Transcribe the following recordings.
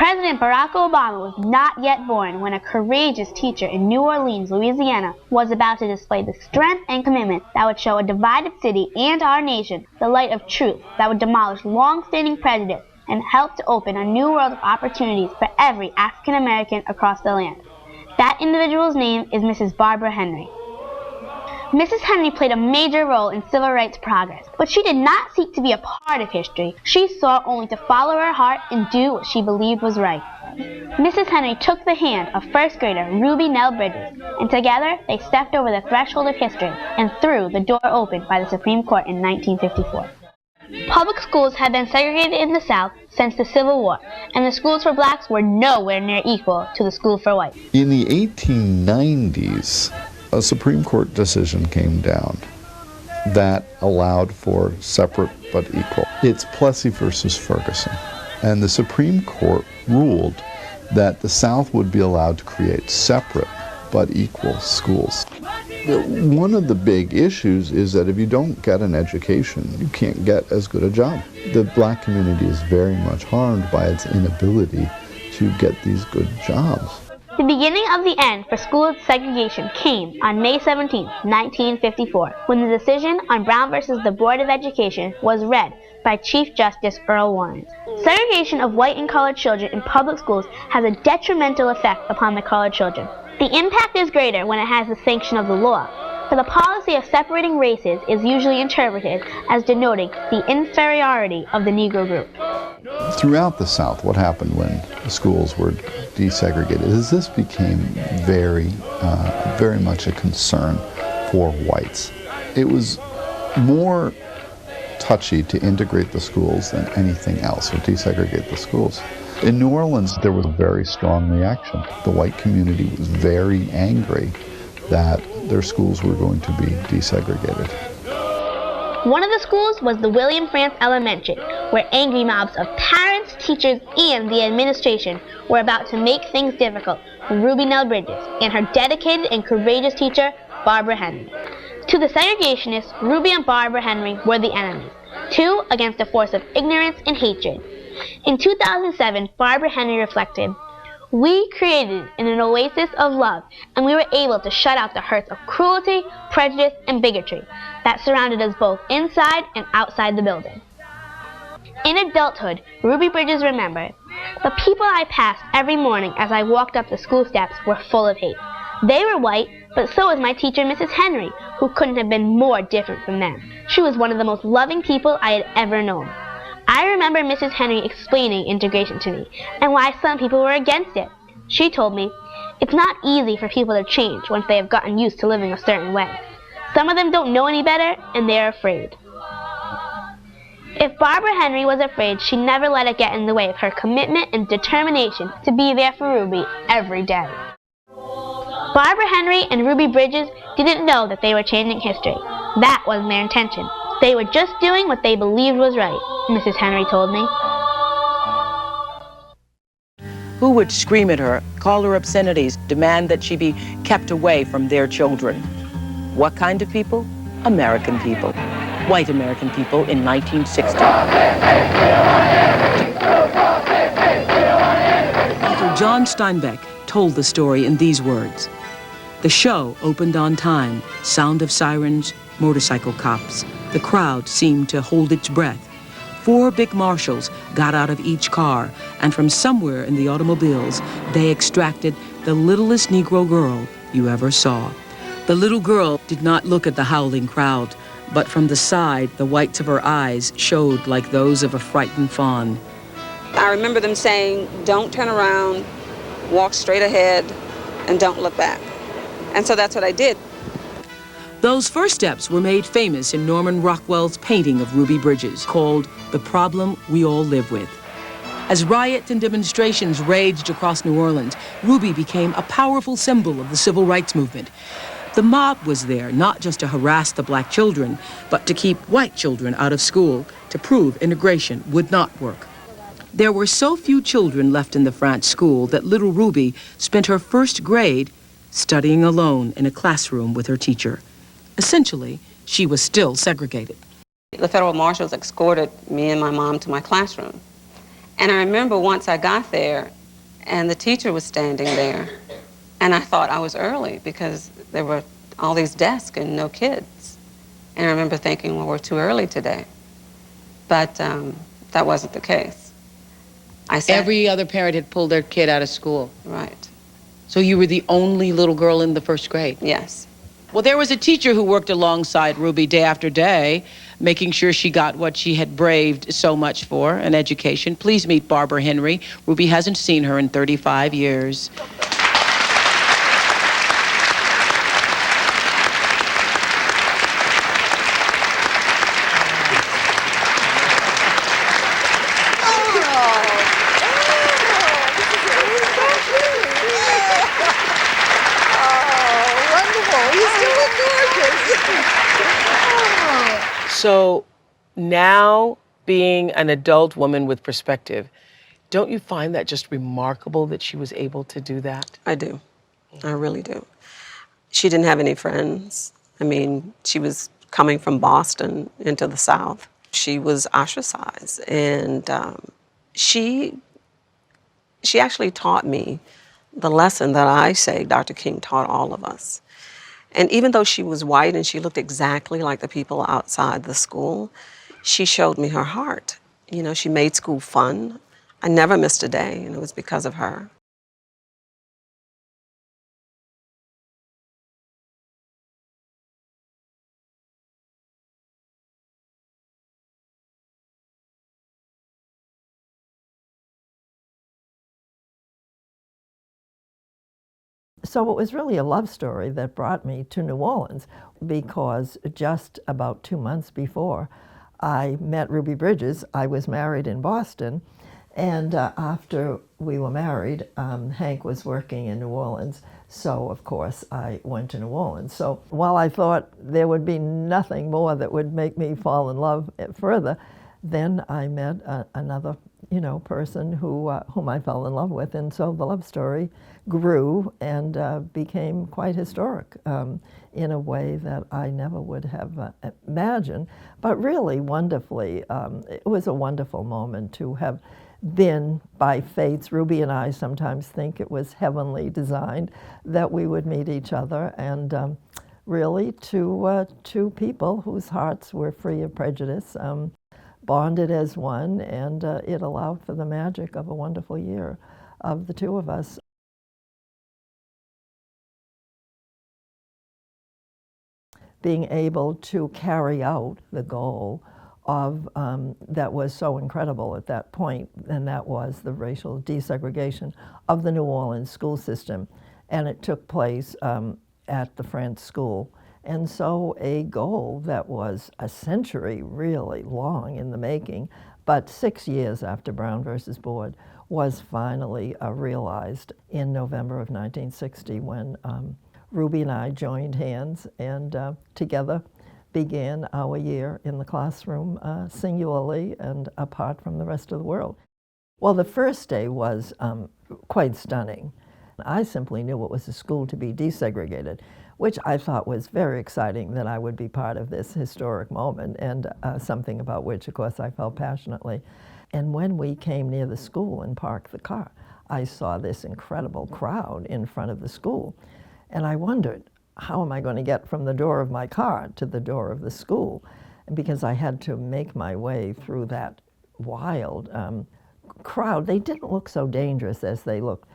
President Barack Obama was not yet born when a courageous teacher in New Orleans, Louisiana, was about to display the strength and commitment that would show a divided city and our nation the light of truth that would demolish long-standing prejudice and help to open a new world of opportunities for every African American across the land. That individual's name is Mrs. Barbara Henry. Mrs. Henry played a major role in civil rights progress, but she did not seek to be a part of history. She sought only to follow her heart and do what she believed was right. Mrs. Henry took the hand of first grader Ruby Nell Bridges, and together they stepped over the threshold of history and threw the door open by the Supreme Court in 1954. Public schools had been segregated in the South since the Civil War, and the schools for blacks were nowhere near equal to the school for whites. In the 1890s, a Supreme Court decision came down that allowed for separate but equal. It's Plessy versus Ferguson. And the Supreme Court ruled that the South would be allowed to create separate but equal schools. One of the big issues is that if you don't get an education, you can't get as good a job. The black community is very much harmed by its inability to get these good jobs. The beginning of the end for school segregation came on May 17, 1954, when the decision on Brown versus the Board of Education was read by Chief Justice Earl Warren. Segregation of white and colored children in public schools has a detrimental effect upon the colored children. The impact is greater when it has the sanction of the law, for the policy of separating races is usually interpreted as denoting the inferiority of the Negro group. Throughout the South, what happened when the schools were desegregated is this became very much a concern for whites. It was more touchy to integrate the schools than anything else, or desegregate the schools. In New Orleans, there was a very strong reaction. The white community was very angry that their schools were going to be desegregated. One of the schools was the William Frantz Elementary, where angry mobs of parents, teachers, and the administration were about to make things difficult for Ruby Nell Bridges and her dedicated and courageous teacher, Barbara Henry. To the segregationists, Ruby and Barbara Henry were the enemies, two against a force of ignorance and hatred. In 2007, Barbara Henry reflected, "We created an oasis of love, and we were able to shut out the hurts of cruelty, prejudice, and bigotry that surrounded us both inside and outside the building." In adulthood, Ruby Bridges remembered, "The people I passed every morning as I walked up the school steps were full of hate. They were white, but so was my teacher, Mrs. Henry, who couldn't have been more different from them. She was one of the most loving people I had ever known." I remember Mrs. Henry explaining integration to me and why some people were against it. She told me, "It's not easy for people to change once they have gotten used to living a certain way. Some of them don't know any better, and they're afraid." If Barbara Henry was afraid, she never let it get in the way of her commitment and determination to be there for Ruby every day. Barbara Henry and Ruby Bridges didn't know that they were changing history. That wasn't their intention. They were just doing what they believed was right, Mrs. Henry told me. Who would scream at her, call her obscenities, demand that she be kept away from their children? What kind of people? American people. White American people in 1960. Author John Steinbeck told the story in these words. The show opened on time, sound of sirens, motorcycle cops. The crowd seemed to hold its breath. 4 big marshals got out of each car, and from somewhere in the automobiles, they extracted the littlest Negro girl you ever saw. The little girl did not look at the howling crowd, but from the side, the whites of her eyes showed like those of a frightened fawn. I remember them saying, "Don't turn around, walk straight ahead, and don't look back." And so that's what I did. Those first steps were made famous in Norman Rockwell's painting of Ruby Bridges, called The Problem We All Live With. As riots and demonstrations raged across New Orleans, Ruby became a powerful symbol of the civil rights movement. The mob was there not just to harass the black children, but to keep white children out of school, to prove integration would not work. There were so few children left in the Frantz school that little Ruby spent her first grade studying alone in a classroom with her teacher. Essentially, she was still segregated. The federal marshals escorted me and my mom to my classroom. And I remember once I got there, And the teacher was standing there. And I thought I was early because there were all these desks and no kids. And I remember thinking, well, we're too early today. But that wasn't the case. I said, Every other parent had pulled their kid out of school. right, So you were the only little girl in the first grade? yes. Well, there was a teacher who worked alongside Ruby day after day, making sure she got what she had braved so much for, an education. Please meet Barbara Henry. Ruby hasn't seen her in 35 years. So now, being an adult woman with perspective, don't you find that just remarkable that she was able to do that? I do. I really do. She didn't have any friends. I mean, she was coming from Boston into the South. She was ostracized, and she actually taught me the lesson that I say Dr. King taught all of us. And even though she was white and she looked exactly like the people outside the school, she showed me her heart. You know, she made school fun. I never missed a day, and it was because of her. So it was really a love story that brought me to New Orleans, because just about 2 months before I met Ruby Bridges, I was married in Boston, and after we were married, Hank was working in New Orleans, so of course I went to New Orleans. So while I thought there would be nothing more that would make me fall in love further, then I met another person whom I fell in love with, and so the love story grew and became quite historic in a way that I never would have imagined, but really wonderfully. It was a wonderful moment to have been by fates. Ruby and I sometimes think it was heavenly designed that we would meet each other, and really two people whose hearts were free of prejudice, bonded as one, and it allowed for the magic of a wonderful year of the two of us. Being able to carry out the goal of that was so incredible at that point, and that was the racial desegregation of the New Orleans school system, and it took place at the French School. And so a goal that was a century really long in the making, but 6 years after Brown versus Board, was finally realized in November of 1960, when Ruby and I joined hands and together began our year in the classroom singularly and apart from the rest of the world. Well, the first day was quite stunning. I simply knew it was a school to be desegregated, which I thought was very exciting, that I would be part of this historic moment, and something about which, of course, I felt passionately. And when we came near the school and parked the car, I saw this incredible crowd in front of the school. And I wondered, how am I going to get from the door of my car to the door of the school? Because I had to make my way through that wild crowd. They didn't look so dangerous as they looked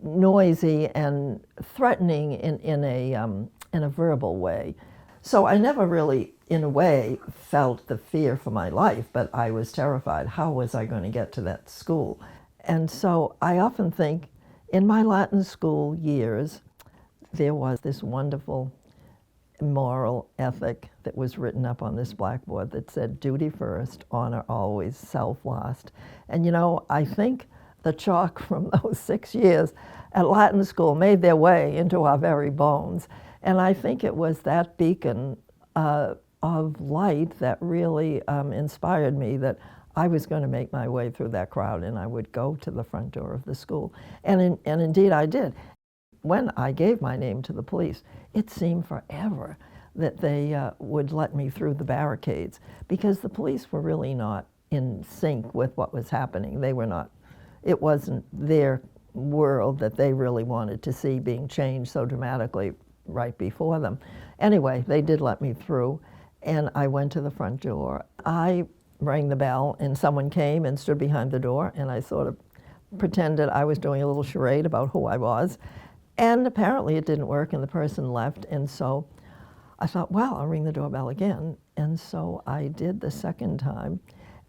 noisy and threatening in a verbal way. So I never really, in a way, felt the fear for my life, but I was terrified. How was I going to get to that school? And so I often think, in my Latin school years, there was this wonderful moral ethic that was written up on this blackboard that said, duty first, honor always, self last. And I think the chalk from those 6 years at Latin school made their way into our very bones. And I think it was that beacon of light that really inspired me, that I was going to make my way through that crowd and I would go to the front door of the school. And indeed I did. When I gave my name to the police, it seemed forever that they would let me through the barricades, because the police were really not in sync with what was happening. They were not. It wasn't their world that they really wanted to see being changed so dramatically right before them. Anyway, they did let me through, and I went to the front door. I rang the bell, and someone came and stood behind the door, and I sort of pretended I was doing a little charade about who I was. And apparently it didn't work, and the person left, and so I thought, well, I'll ring the doorbell again. And so I did the second time,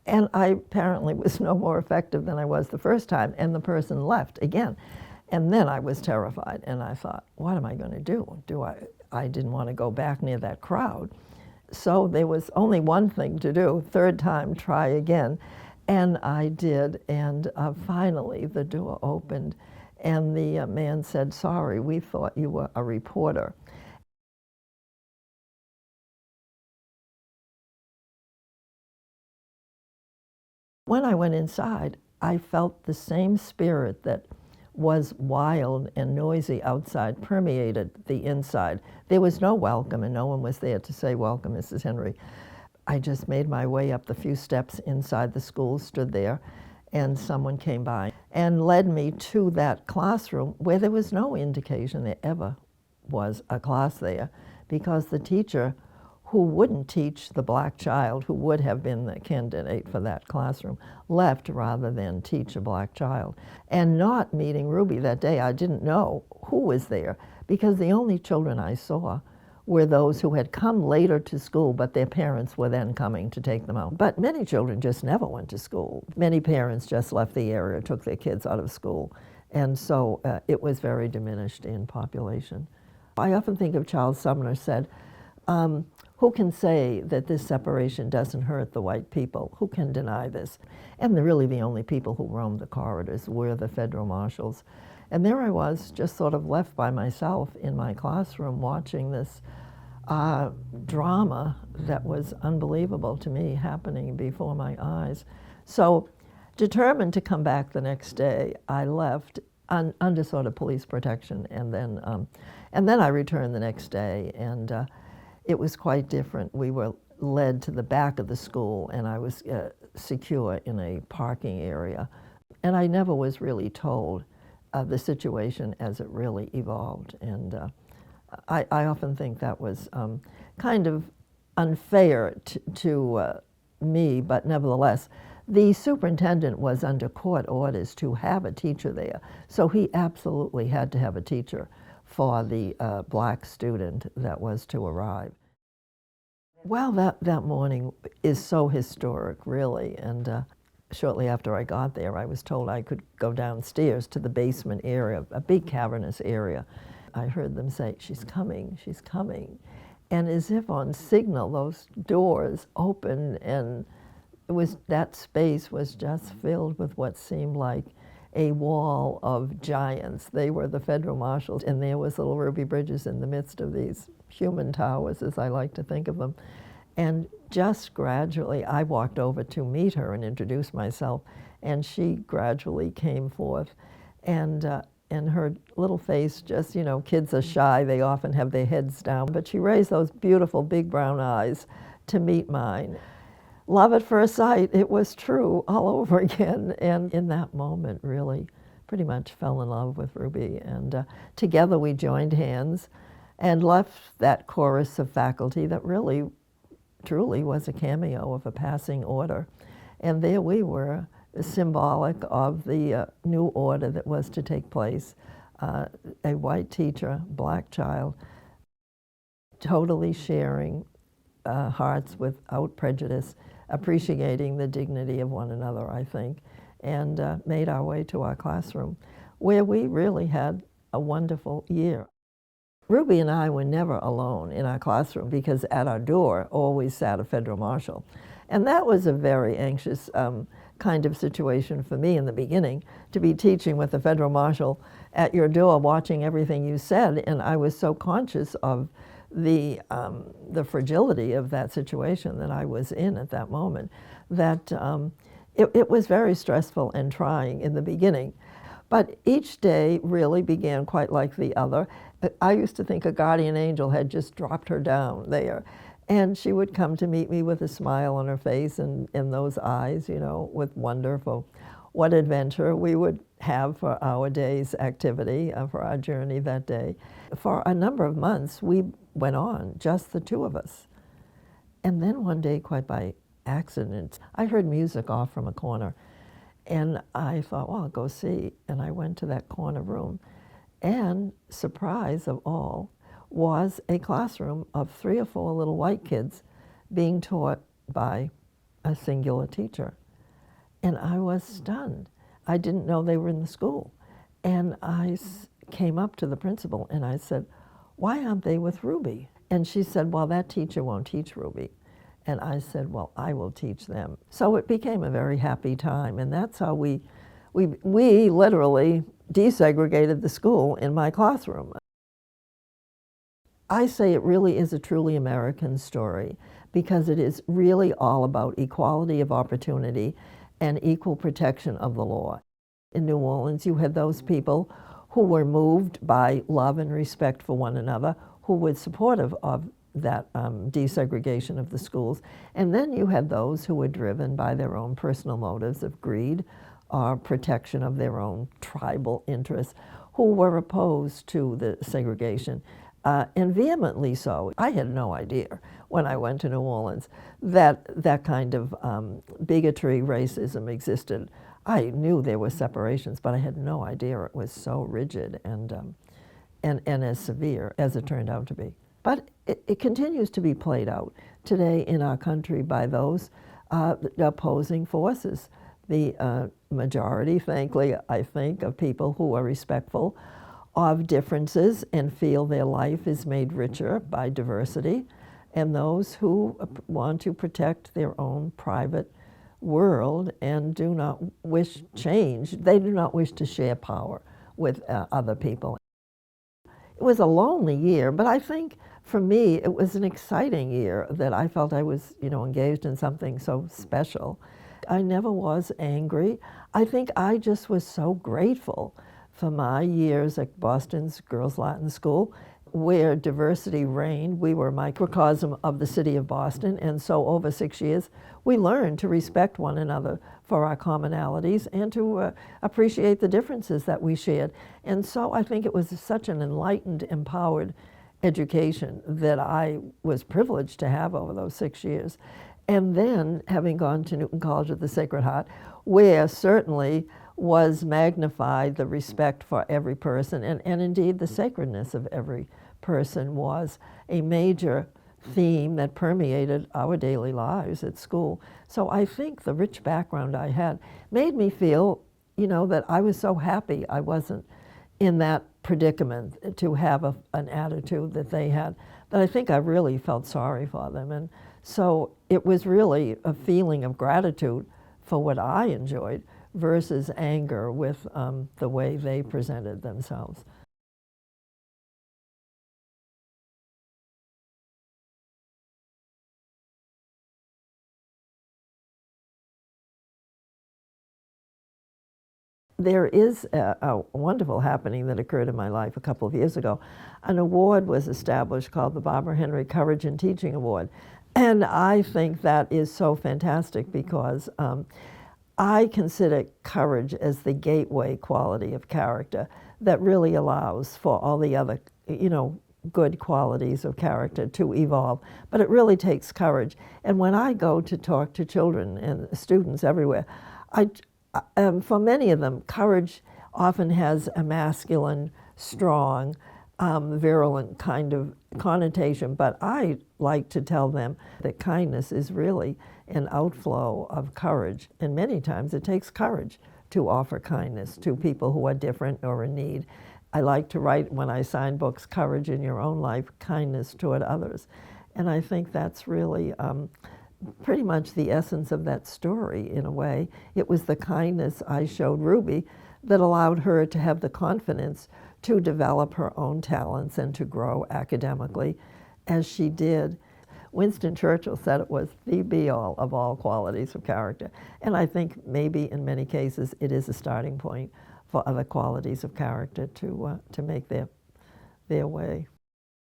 and I apparently was no more effective than I was the first time, and the person left again. And then I was terrified, and I thought, what am I going to do? I didn't want to go back near that crowd. So there was only one thing to do, third time, try again. And I did, and finally the door opened, and the man said, sorry, we thought you were a reporter. When I went inside, I felt the same spirit that was wild and noisy outside permeated the inside. There was no welcome, and no one was there to say, welcome, Mrs. Henry. I just made my way up the few steps inside the school, stood there, and someone came by and led me to that classroom where there was no indication there ever was a class there, because the teacher who wouldn't teach the black child, who would have been the candidate for that classroom, left rather than teach a black child. And not meeting Ruby that day, I didn't know who was there, because the only children I saw were those who had come later to school, but their parents were then coming to take them out. But many children just never went to school. Many parents just left the area, took their kids out of school. And so it was very diminished in population. I often think of Charles Sumner said, who can say that this separation doesn't hurt the white people? Who can deny this? And really the only people who roamed the corridors were the federal marshals. And there I was, just sort of left by myself in my classroom watching this drama that was unbelievable to me happening before my eyes. So determined to come back the next day, I left under sort of police protection, and then I returned the next day, and it was quite different. We were led to the back of the school, and I was secure in a parking area. And I never was really told the situation as it really evolved. And I often think that was kind of unfair to me, but nevertheless, the superintendent was under court orders to have a teacher there. So he absolutely had to have a teacher for the black student that was to arrive. Well, that morning is so historic, really, and shortly after I got there, I was told I could go downstairs to the basement area, a big cavernous area. I heard them say, she's coming, she's coming. And as if on signal, those doors opened, and that space was just filled with what seemed like a wall of giants. They were the federal marshals, and there was little Ruby Bridges in the midst of these human towers, as I like to think of them. And just gradually, I walked over to meet her and introduce myself, and she gradually came forth. And her little face just, you know, kids are shy, they often have their heads down, but she raised those beautiful big brown eyes to meet mine. Love at first sight, it was true all over again. And in that moment, really, pretty much fell in love with Ruby. And together we joined hands and left that chorus of faculty that really, truly was a cameo of a passing order. And there we were, symbolic of the new order that was to take place. A white teacher, black child, totally sharing hearts without prejudice, appreciating the dignity of one another, I think, and made our way to our classroom, where we really had a wonderful year. Ruby and I were never alone in our classroom, because at our door always sat a federal marshal. And that was a very anxious kind of situation for me in the beginning, to be teaching with a federal marshal at your door watching everything you said. And I was so conscious of the fragility of that situation that I was in at that moment, that it was very stressful and trying in the beginning. But each day really began quite like the other. I used to think a guardian angel had just dropped her down there. And she would come to meet me with a smile on her face and those eyes, you know, with wonder for what adventure we would have for our day's activity, for our journey that day. For a number of months, we went on, just the two of us. And then one day, quite by accident, I heard music off from a corner. And I thought, well, I'll go see. And I went to that corner room. And surprise of all was a classroom of 3 or 4 little white kids being taught by a singular teacher. And I was stunned. I didn't know they were in the school. And I came up to the principal and I said, why aren't they with Ruby? And she said, well, that teacher won't teach Ruby. And I said, well, I will teach them. So it became a very happy time. And that's how we literally desegregated the school in my classroom. I say it really is a truly American story because it is really all about equality of opportunity and equal protection of the law. In New Orleans, you had those people who were moved by love and respect for one another, who were supportive of that desegregation of the schools. And then you had those who were driven by their own personal motives of greed or protection of their own tribal interests, who were opposed to the segregation. And vehemently so. I had no idea when I went to New Orleans that that kind of bigotry, racism existed. I knew there were separations, but I had no idea it was so rigid and as severe as it turned out to be. But it continues to be played out today in our country by those opposing forces. The majority, thankfully, I think, of people who are respectful of differences and feel their life is made richer by diversity, and those who want to protect their own private world and do not wish change. They do not wish to share power with other people. It was a lonely year, but I think for me it was an exciting year that I felt I was, engaged in something so special. I never was angry. I think I just was so grateful for my years at Boston's Girls Latin School, where diversity reigned. We were a microcosm of the city of Boston, and so over 6 years, we learned to respect one another for our commonalities and to appreciate the differences that we shared. And so I think it was such an enlightened, empowered education that I was privileged to have over those 6 years. And then having gone to Newton College of the Sacred Heart, where certainly was magnified the respect for every person, and indeed the sacredness of every person was a major theme that permeated our daily lives at school. So I think the rich background I had made me feel, that I was so happy I wasn't in that predicament to have an attitude that they had, that I think I really felt sorry for them. And so it was really a feeling of gratitude for what I enjoyed versus anger with the way they presented themselves. There is a wonderful happening that occurred in my life a couple of years ago. An award was established called the Barbara Henry Courage in Teaching Award. And I think that is so fantastic because I consider courage as the gateway quality of character that really allows for all the other, good qualities of character to evolve. But it really takes courage. And when I go to talk to children and students everywhere, for many of them, courage often has a masculine, strong, virulent kind of connotation, but I like to tell them that kindness is really an outflow of courage, and many times it takes courage to offer kindness to people who are different or in need. I like to write, when I sign books, courage in your own life, kindness toward others, and I think that's really pretty much the essence of that story in a way. It was the kindness I showed Ruby that allowed her to have the confidence to develop her own talents and to grow academically as she did. Winston Churchill said it was the be-all of all qualities of character. And I think maybe in many cases it is a starting point for other qualities of character to make their way.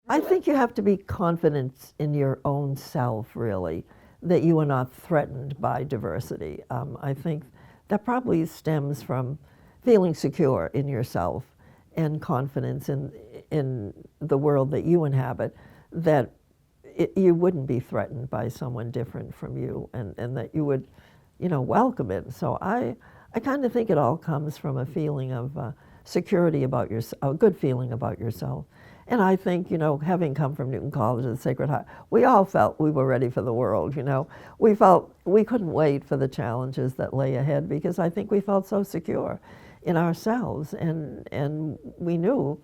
I think you have to be confident in your own self, really, that you are not threatened by diversity. I think that probably stems from feeling secure in yourself and confidence in the world that you inhabit, that you wouldn't be threatened by someone different from you, and that you would, welcome it. So I kind of think it all comes from a feeling of security about yourself, a good feeling about yourself. And I think, having come from Newton College of the Sacred Heart, we all felt we were ready for the world, We felt we couldn't wait for the challenges that lay ahead, because I think we felt so secure in ourselves, and we knew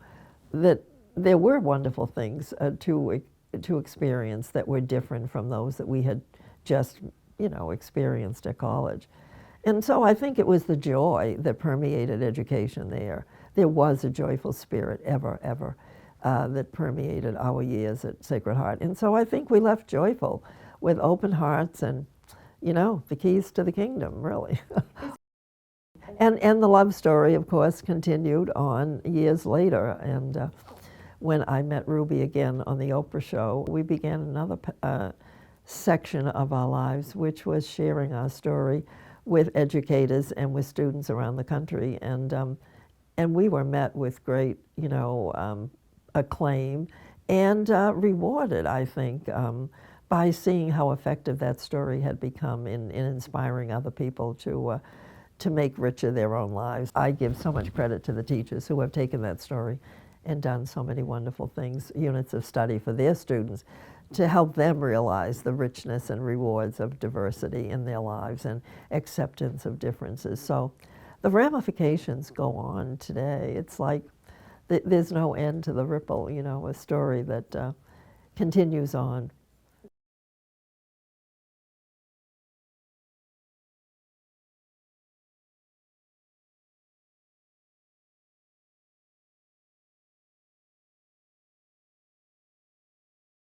that there were wonderful things to experience that were different from those that we had just, experienced at college. And so I think it was the joy that permeated education there. There was a joyful spirit ever that permeated our years at Sacred Heart. And so I think we left joyful, with open hearts and, the keys to the kingdom, really. And the love story, of course, continued on years later. And when I met Ruby again on the Oprah show, we began another section of our lives, which was sharing our story with educators and with students around the country. And we were met with great, acclaim and rewarded, I think, by seeing how effective that story had become in inspiring other people to make richer their own lives. I give so much credit to the teachers who have taken that story and done so many wonderful things, units of study for their students, to help them realize the richness and rewards of diversity in their lives and acceptance of differences. So the ramifications go on today. It's like there's no end to the ripple, a story that continues on.